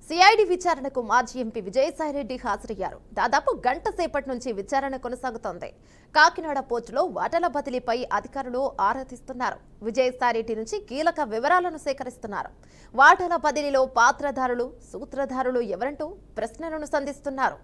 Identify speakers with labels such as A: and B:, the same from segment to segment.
A: CID విచారణకు మాజీ MP Vijayasai Reddy హాజరయ్యారు. దాదాపు గంట సేపటి నుంచి విచారణ కొనసాగుతోంది. కాకినాడ పోర్టులో వాటాల బదిలీపై అధికారులు ఆరా తీస్తున్నారు. విజయసాయిరెడ్డి నుంచి కీలక వివరాలను సేకరిస్తున్నారు. వాటాల బదిలీలో పాత్రధారులు, సూత్రధారులు ఎవరంటూ ప్రశ్నలను సంధిస్తున్నారు.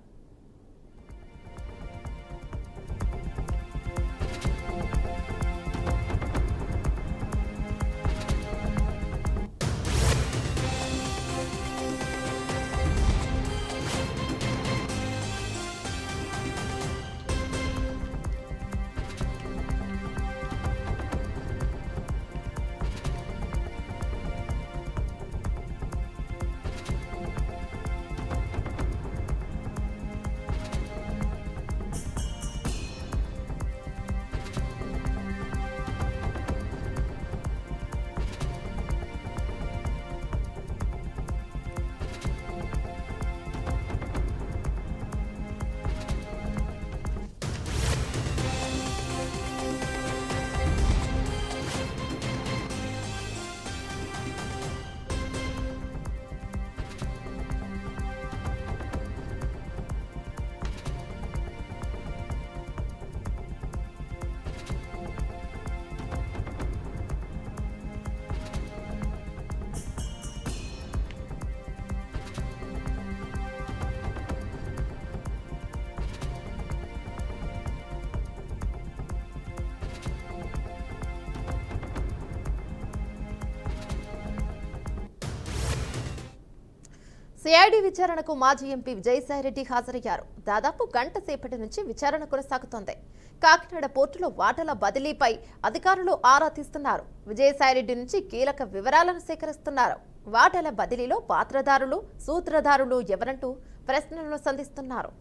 A: సిఐడి విచారణకు మాజీ ఎంపీ విజయసాయిరెడ్డి హాజరయ్యారు. దాదాపు గంట సేపటి నుంచి విచారణ కొనసాగుతోంది. కాకినాడ పోర్టులో వాటాల బదిలీపై అధికారులు ఆరా తీస్తున్నారు. విజయసాయిరెడ్డి నుంచి కీలక వివరాలను సేకరిస్తున్నారు. వాటాల బదిలీలో పాత్రధారులు, సూత్రధారులు ఎవరంటూ ప్రశ్నలను సంధిస్తున్నారు.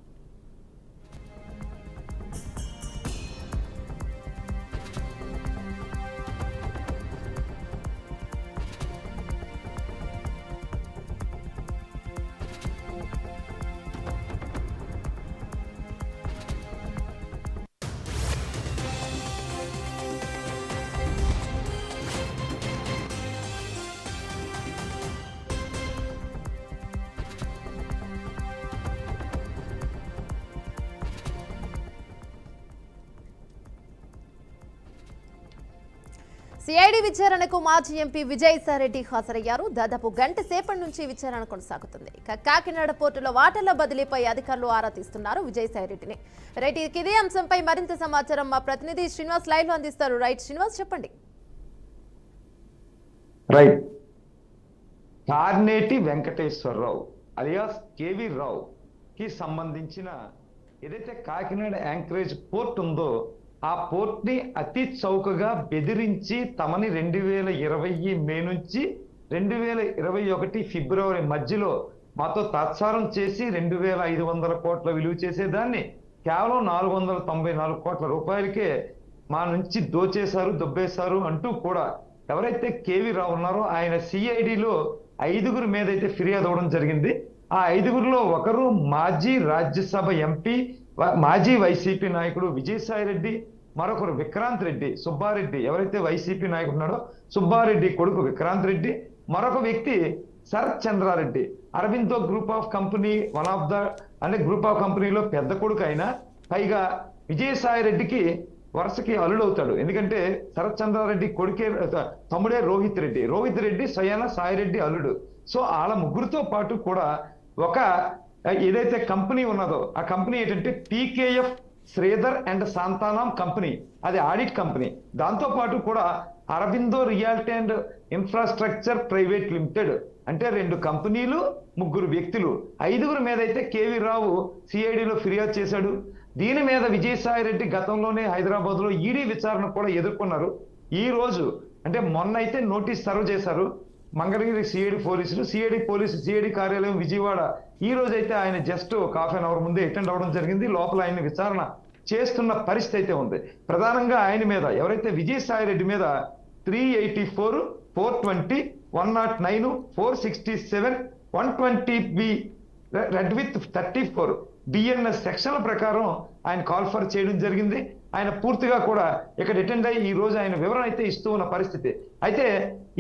A: సిఐడి విచారణకు మాజీ ఎంపీ విజయసాయిరెడ్డి హాజరయ్యారు. దాదాపు గంట సేపటి నుంచి విచారణ కొనసాగుతుంది. కాకినాడ పోర్టులో వాటాల బదిలీపై అధికారులు ఆరా తీస్తున్నారు విజయసాయిరెడ్డిని. రైట్, ఇదే అంశంపై మరింత సమాచారం మా ప్రతినిధి శ్రీనివాస్ లైవ్ లో అందిస్తారు. రైట్ శ్రీనివాస్, చెప్పండి.
B: రైట్, కార్నేటి వెంకటేశ్వరరావు అలియాస్ కేవీ రావు కి సంబంధించిన ఏదైతే కాకినాడ యాంకరేజ్ పోర్ట్ ఉందో ఆ పోర్ట్ ని అతి చౌకగా బెదిరించి తమని 2020 మే నుంచి 2021 ఫిబ్రవరి మధ్యలో మాతో తాత్సారం చేసి 2500 కోట్ల విలువ చేసేదాన్ని కేవలం 494 కోట్ల రూపాయలకే మా నుంచి దొబ్బేశారు అంటూ కూడా ఎవరైతే కేవీ రావు ఉన్నారో ఆయన సిఐడిలో 5గురు మీద అయితే ఫిర్యాదు అవ్వడం జరిగింది. ఆ 5గురిలో ఒకరు మాజీ రాజ్యసభ ఎంపీ, మాజీ వైసీపీ నాయకుడు విజయసాయిరెడ్డి, మరొకరు విక్రాంత్ రెడ్డి, సుబ్బారెడ్డి, ఎవరైతే వైసీపీ నాయకుడు ఉన్నాడో సుబ్బారెడ్డి కొడుకు విక్రాంత్ రెడ్డి, మరొక వ్యక్తి Sharath Chandra Reddy, Aurobindo group of company one of the group of కంపెనీలో పెద్ద కొడుకు అయినా పైగా విజయసాయిరెడ్డికి వరుసకి అల్లుడవుతాడు. ఎందుకంటే శరత్ చంద్రారెడ్డి కొడుకే తమ్ముడే రోహిత్ రెడ్డి స్వయాన సాయిరెడ్డి అల్లుడు. సో వాళ్ళ ముగ్గురితో పాటు కూడా ఒక ఏదైతే కంపెనీ ఉన్నదో ఆ కంపెనీ ఏంటంటే టీకేఎఫ్ శ్రీధర్ అండ్ శాంతానాం కంపెనీ, అది ఆడిట్ కంపెనీ. దాంతో పాటు కూడా Aurobindo reality and infrastructure private limited, అంటే 2 కంపెనీలు, 3 వ్యక్తులు, 5గురి మీద అయితే కేవీ రావు సిఐడిలో ఫిర్యాదు చేశాడు. దీని మీద విజయసాయిరెడ్డి గతంలోనే హైదరాబాద్ లో ఈడీ విచారణ కూడా ఎదుర్కొన్నారు. ఈ రోజు అంటే మొన్న అయితే నోటీస్ సర్వ్ చేశారు మంగళగిరి సిఐడి కార్యాలయం విజయవాడ. ఈ రోజు అయితే ఆయన జస్ట్ ఒక ½ అన్ అవర్ ముందే అటెండ్ అవ్వడం జరిగింది. లోపల ఆయన విచారణ చేస్తున్న పరిస్థితి అయితే ఉంది. ప్రధానంగా ఆయన మీద ఎవరైతే విజయసాయిరెడ్డి మీద 384, 420, 109, 467, 120B రెడ్ విత్ 34 బిఎన్ఎస్ సెక్షన్ల ప్రకారం ఆయన కాల్ ఫర్ చేయడం జరిగింది. ఆయన పూర్తిగా కూడా ఇక్కడ అటెండ్ అయ్యి ఈ రోజు ఆయన వివరణ అయితే ఇస్తూ ఉన్న పరిస్థితి. అయితే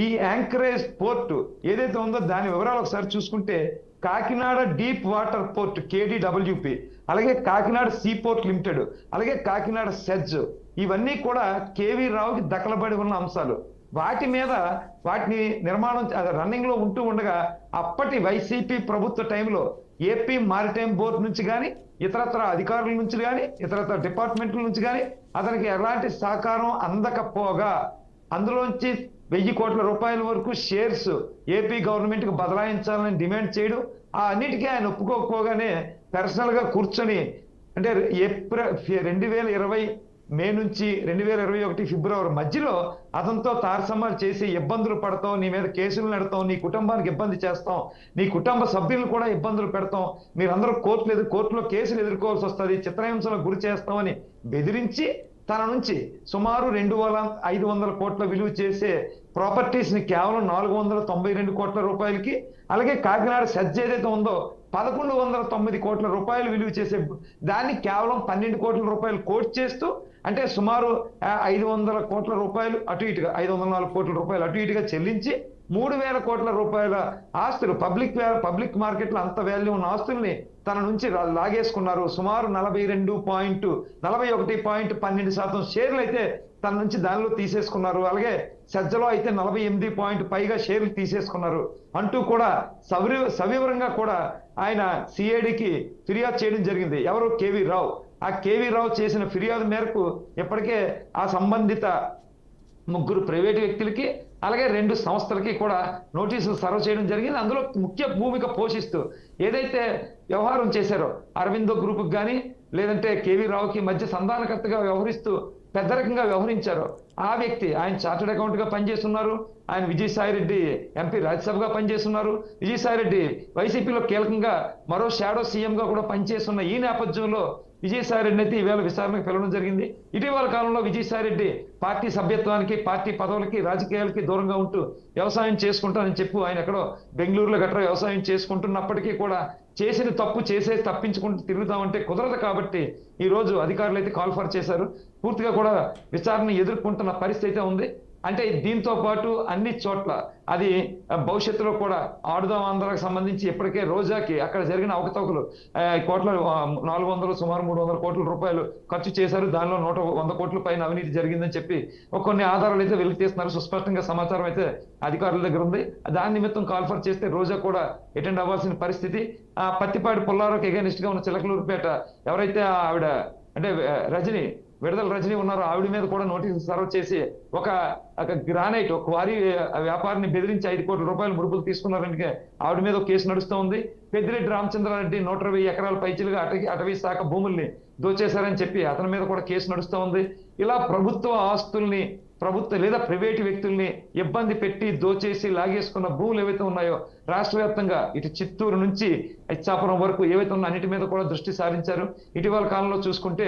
B: ఈ యాంకరేజ్ పోర్టు ఏదైతే ఉందో దాని వివరాలు ఒకసారి చూసుకుంటే, Kakinada deep water port KDWP, అలాగే కాకినాడ సీ పోర్ట్ లిమిటెడ్, అలాగే కాకినాడ సెజ్, ఇవన్నీ కూడా కేవీ రావుకి దఖలబడి ఉన్న అంశాలు. వాటి మీద వాటిని నిర్మాణం రన్నింగ్ లో ఉంటూ ఉండగా అప్పటి వైసీపీ ప్రభుత్వ టైంలో ఏపీ మారిటైమ్ బోర్డు నుంచి కానీ ఇతరత్ర అధికారుల నుంచి కానీ ఇతరత్ర డిపార్ట్మెంట్ల నుంచి కానీ అతనికి ఎలాంటి సహకారం అందకపోగా అందులోంచి 1000 కోట్ల రూపాయల వరకు షేర్స్ ఏపీ గవర్నమెంట్ కి బదలాయించాలని డిమాండ్ చేయడం, ఆ అన్నిటికీ ఆయన ఒప్పుకోకపోగానే పర్సనల్ గా కూర్చొని అంటే ఏప్రిల్ 2020 మే నుంచి 2021 ఫిబ్రవరి మధ్యలో అతనితో తారసమ్మాలు చేసి ఇబ్బందులు పడతాం, నీ మీద కేసులు నడతాం, నీ కుటుంబానికి ఇబ్బంది చేస్తాం, నీ కుటుంబ సభ్యులను కూడా ఇబ్బందులు పెడతాం, మీరందరూ కోర్టులో కేసులు ఎదుర్కోవాల్సి వస్తుంది, చిత్రహింసలకు గురి చేస్తామని బెదిరించి తన నుంచి సుమారు 2500 కోట్ల విలువ చేసే ప్రాపర్టీస్ ని కేవలం 492 కోట్ల రూపాయలకి, అలాగే కాకినాడ సెజ్ ఏదైతే ఉందో 1109 కోట్ల రూపాయలు విలువ చేసే దాన్ని కేవలం 12 కోట్ల రూపాయలు కోట్ చేస్తూ, అంటే సుమారు 500 కోట్ల రూపాయలు అటు ఇటుగా 504 కోట్ల రూపాయలు అటు ఇటుగా చెల్లించి 3000 కోట్ల రూపాయల ఆస్తులు పబ్లిక్ మార్కెట్లో అంత వాల్యూ ఉన్న ఆస్తుల్ని తన నుంచి లాగేసుకున్నారు. సుమారు 41.12% షేర్లు అయితే తన నుంచి దానిలో తీసేసుకున్నారు. అలాగే సజ్జలో అయితే 48 పైగా షేర్లు తీసేసుకున్నారు అంటూ కూడా సవివరంగా కూడా ఆయన సిఐడికి ఫిర్యాదు చేయడం జరిగింది. ఎవరు? కేవీ రావు. ఆ కేవీ రావు చేసిన ఫిర్యాదు మేరకు ఇప్పటికే ఆ సంబంధిత 3 ప్రైవేటు వ్యక్తులకి అలాగే 2 సంస్థలకి కూడా నోటీసులు సర్వ్ చేయడం జరిగింది. అందులో ముఖ్య భూమిక పోషిస్తూ ఏదైతే వ్యవహారం చేశారో అరవిందో గ్రూప్కి కానీ లేదంటే కేవీ రావుకి మధ్య సంధానకర్తగా వ్యవహరిస్తూ పెద్దరకంగా వ్యవహరించారో ఆ వ్యక్తి, ఆయన చార్టెడ్ అకౌంట్ గా పనిచేస్తున్నారు, ఆయన విజయసాయిరెడ్డి ఎంపీ రాజ్యసభగా పనిచేస్తున్నారు, విజయసాయిరెడ్డి వైసీపీలో కీలకంగా మరో షాడో సీఎం గా కూడా పనిచేస్తున్న ఈ నేపథ్యంలో విజయసాయిరెడ్డి అయితే ఈవేళ విచారణకు పిలవడం జరిగింది. ఇటీవల కాలంలో విజయసాయిరెడ్డి పార్టీ సభ్యత్వానికి, పార్టీ పదవులకి, రాజకీయాలకి దూరంగా ఉంటూ వ్యవసాయం చేసుకుంటానని చెప్పు ఆయన ఎక్కడో బెంగళూరులో గట్రా వ్యవసాయం చేసుకుంటున్నప్పటికీ కూడా చేసిన తప్పు చేసేసి తప్పించుకుంటూ తిరుగుతామంటే కుదరదు. కాబట్టి ఈ రోజు అధికారులు అయితే కాల్ఫర్ చేశారు. పూర్తిగా కూడా విచారణ ఎదుర్కొంటున్న పరిస్థితి అయితే ఉంది. అంటే దీంతో పాటు అన్ని చోట్ల అది భవిష్యత్తులో కూడా ఆడుదాం ఆంధ్రాకి సంబంధించి ఇప్పటికే రోజాకి అక్కడ జరిగిన అవకతవకలు కోట్ల 400 సుమారు 300 కోట్ల రూపాయలు ఖర్చు చేశారు. దానిలో 100 కోట్ల పైన అవినీతి జరిగిందని చెప్పి కొన్ని ఆధారాలు అయితే వెలికి తీస్తున్నారు. సుస్పష్టంగా సమాచారం అయితే అధికారుల దగ్గర ఉంది. దాని నిమిత్తం కాల్ఫర్ చేస్తే రోజా కూడా అటెండ్ అవ్వాల్సిన పరిస్థితి. పత్తిపాటి పుల్లారావుకి ఎగైనిస్ట్ గా ఉన్న చిలకలూరుపేట ఎవరైతే ఆవిడ అంటే విడుదల రజనీ ఉన్నారో ఆవిడ మీద కూడా నోటీసులు సర్వ్ చేసి ఒక గ్రానైట్ ఒక క్వారీ వ్యాపారిని బెదిరించి 5 కోట్ల రూపాయలు ముడుపులు తీసుకున్నారంటే ఆవిడ మీద ఒక కేసు నడుస్తూ ఉంది. పెద్దిరెడ్డి రామచంద్రారెడ్డి 120 ఎకరాల పైచిలుగా అటవీ శాఖ భూముల్ని దోచేశారని చెప్పి అతని మీద కూడా కేసు నడుస్తూ ఉంది. ఇలా ప్రభుత్వ ఆస్తుల్ని లేదా ప్రైవేటు వ్యక్తుల్ని ఇబ్బంది పెట్టి దోచేసి లాగేసుకున్న భూములు ఏవైతే ఉన్నాయో రాష్ట్ర వ్యాప్తంగా ఇటు చిత్తూరు నుంచి ఇచ్చాపురం వరకు ఏవైతే ఉన్న అన్నిటి మీద కూడా దృష్టి సారించారు. ఇటీవల కాలంలో చూసుకుంటే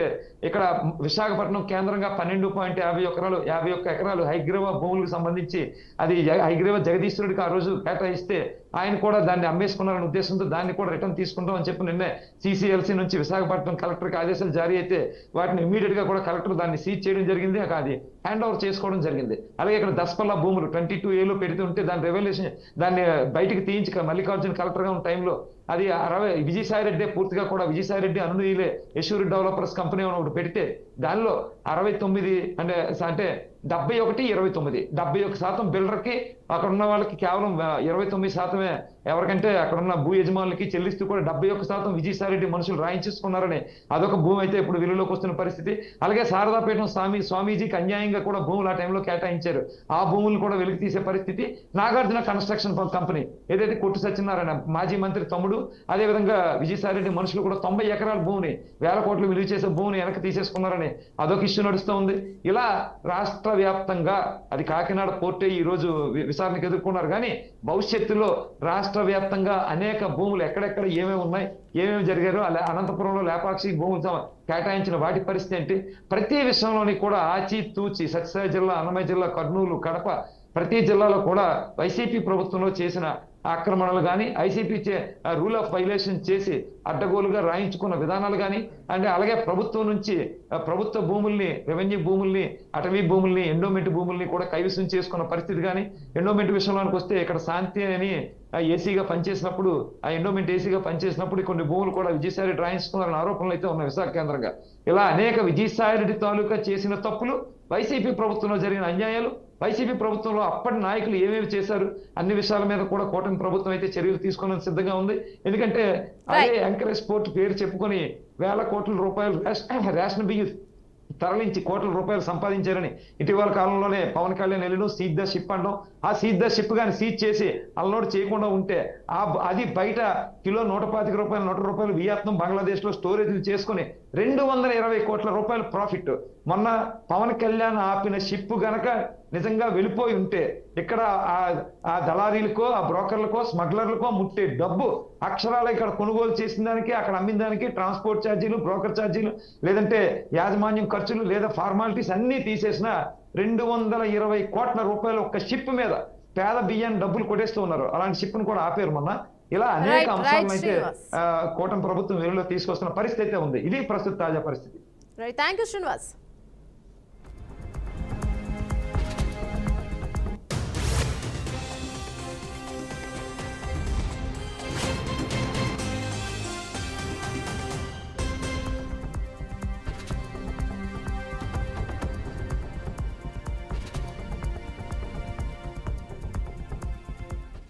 B: ఇక్కడ విశాఖపట్నం కేంద్రంగా 12.51 ఎకరాలు హైగ్రీవ భూములకు సంబంధించి అది హైగ్రీవ జగదీశ్వరుడికి ఆ రోజు కేటాయిస్తే ఆయన కూడా దాన్ని అమ్మేసుకున్నారనే ఉద్దేశంతో దాన్ని కూడా రిటర్న్ తీసుకుంటాం అని చెప్పి నిన్నే CCLC నుంచి విశాఖపట్నం కలెక్టర్కి ఆదేశాలు జారీ అయితే వాటిని ఇమీడియట్ గా కూడా కలెక్టర్ దాన్ని సీజ్ చేయడం జరిగింది. అది హ్యాండ్ ఓవర్ చేసుకోవడం జరిగింది. అలాగే ఇక్కడ దసపల్లా భూములు 22A పెడుతుంటే దాని రెవల్యూషన్ దాన్ని బయటికి తీయించి మల్లికార్జున కలెక్టర్ గా ఉన్న టైంలో అది 60 విజయసాయిరెడ్డి పూర్తిగా కూడా విజయసాయిరెడ్డి అనునీయులే యశూరి డెవలపర్స్ కంపెనీ ఒకటి పెడితే దానిలో 69 అంటే 71-29 71% బిల్డర్కి అక్కడ ఉన్న వాళ్ళకి కేవలం 29% ఎవరికంటే అక్కడ ఉన్న భూ యజమానులకి చెల్లిస్తూ కూడా 71% విజయసాయిరెడ్డి మనుషులు రాయించేసుకున్నారని అదొక భూమి అయితే ఇప్పుడు విలువలోకి వస్తున్న పరిస్థితి. అలాగే శారదాపేటం స్వామీజీకి అన్యాయంగా కూడా భూములు ఆ టైంలో కేటాయించారు. ఆ భూములు కూడా వెలికి తీసే పరిస్థితి. నాగార్జున కన్స్ట్రక్షన్ కంపెనీ ఏదైతే కొట్టు సత్యనారాయణ మాజీ మంత్రి తమ్ముడు అదేవిధంగా విజయసాయిరెడ్డి మనుషులు కూడా 90 ఎకరాల భూమిని 1000 కోట్లు విలువ చేసే భూమిని వెనక్కి తీసేసుకున్నారని అదొక ఇష్యూ నడుస్తూ ఉంది. ఇలా రాష్ట్ర వ్యాప్తంగా అది కాకినాడ పోర్టే ఈ రోజు విచారణకు ఎదుర్కొన్నారు. కానీ భవిష్యత్తులో రాష్ట్ర వ్యాప్తంగా అనేక భూములు ఎక్కడెక్కడ ఏమేమి ఉన్నాయి, ఏమేమి జరిగారో అనంతపురంలో లేపాక్షి భూములు కేటాయించిన వాటి పరిస్థితి ఏంటి, ప్రతి విషయంలోని కూడా ఆచి తూచి సత్యసాయి జిల్లా, అన్నమయ్య జిల్లా, కర్నూలు, కడప ప్రతి జిల్లాలో కూడా వైసీపీ ప్రభుత్వంలో చేసిన ఆక్రమణలు కానీ ఐసీపీ రూల్ ఆఫ్ వైలేషన్ చేసి అడ్డగోలుగా రాయించుకున్న విధానాలు కానీ అంటే అలాగే ప్రభుత్వం నుంచి ప్రభుత్వ భూముల్ని రెవెన్యూ భూముల్ని అటవీ భూముల్ని ఎండోమెంట్ భూముల్ని కూడా కైవసం చేసుకున్న పరిస్థితి కానీ ఎండోమెంట్ విషయంలోనికి వస్తే ఇక్కడ శాంతి అని ఏసీగా పనిచేసినప్పుడు ఆ ఎండోమెంట్ ఏసీగా పనిచేసినప్పుడు కొన్ని భూములు కూడా విజయసాయి రెడ్డి రాయించుకున్నారన్న ఆరోపణలు అయితే ఉన్నాయి విశాఖ కేంద్రంగా. ఇలా అనేక విజయసాయి రెడ్డి తాలూకా చేసిన తప్పులు, వైసీపీ ప్రభుత్వంలో జరిగిన అన్యాయాలు, వైసీపీ ప్రభుత్వంలో అప్పటి నాయకులు ఏమేమి చేశారు అన్ని విషయాల మీద కూడా కూటమి ప్రభుత్వం అయితే చర్యలు తీసుకోవడానికి సిద్ధంగా ఉంది. ఎందుకంటే అదే యాంకరేజ్ పోర్ట్ పేరు చెప్పుకొని వేల కోట్ల రూపాయలు రేషన్ బియ్యం తరలించి కోట్ల రూపాయలు సంపాదించారని ఇటీవల కాలంలోనే పవన్ కళ్యాణ్ వెళ్ళడం సీజ్ ద షిప్ అనడం, ఆ సీజ్ ద షిప్ కానీ సీజ్ చేసి అన్లోడ్ చేయకుండా ఉంటే అది బయట కిలో 125 రూపాయలు 100 రూపాయలు వియత్నాం బంగ్లాదేశ్ లో స్టోరేజ్ చేసుకుని 220 కోట్ల రూపాయల ప్రాఫిట్. మొన్న పవన్ కళ్యాణ్ ఆపిన షిప్ గనక నిజంగా వెళ్ళిపోయి ఉంటే ఇక్కడ ఆ దళారీలకో ఆ బ్రోకర్లకో స్మగ్లర్లకో ముట్టే డబ్బు అక్షరాలు ఇక్కడ కొనుగోలు చేసిన దానికి అక్కడ అమ్మిన దానికి ట్రాన్స్పోర్ట్ ఛార్జీలు, బ్రోకర్ ఛార్జీలు, లేదంటే యాజమాన్యం ఖర్చులు లేదా ఫార్మాలిటీస్ అన్ని తీసేసిన 220 కోట్ల రూపాయలు ఒక్క షిప్ మీద పేద బియ్యాన్ని డబ్బులు కొట్టేస్తూ ఉన్నారు. అలాంటి షిప్ ను కూడా ఆపేరు మొన్న. ఇలా అనేక అంశాలను అయితే కూటమి ప్రభుత్వం వెలుగులో తీసుకొస్తున్న పరిస్థితి అయితే ఉంది. ఇది ప్రస్తుత తాజా పరిస్థితి.
A: Thank you Srinivas.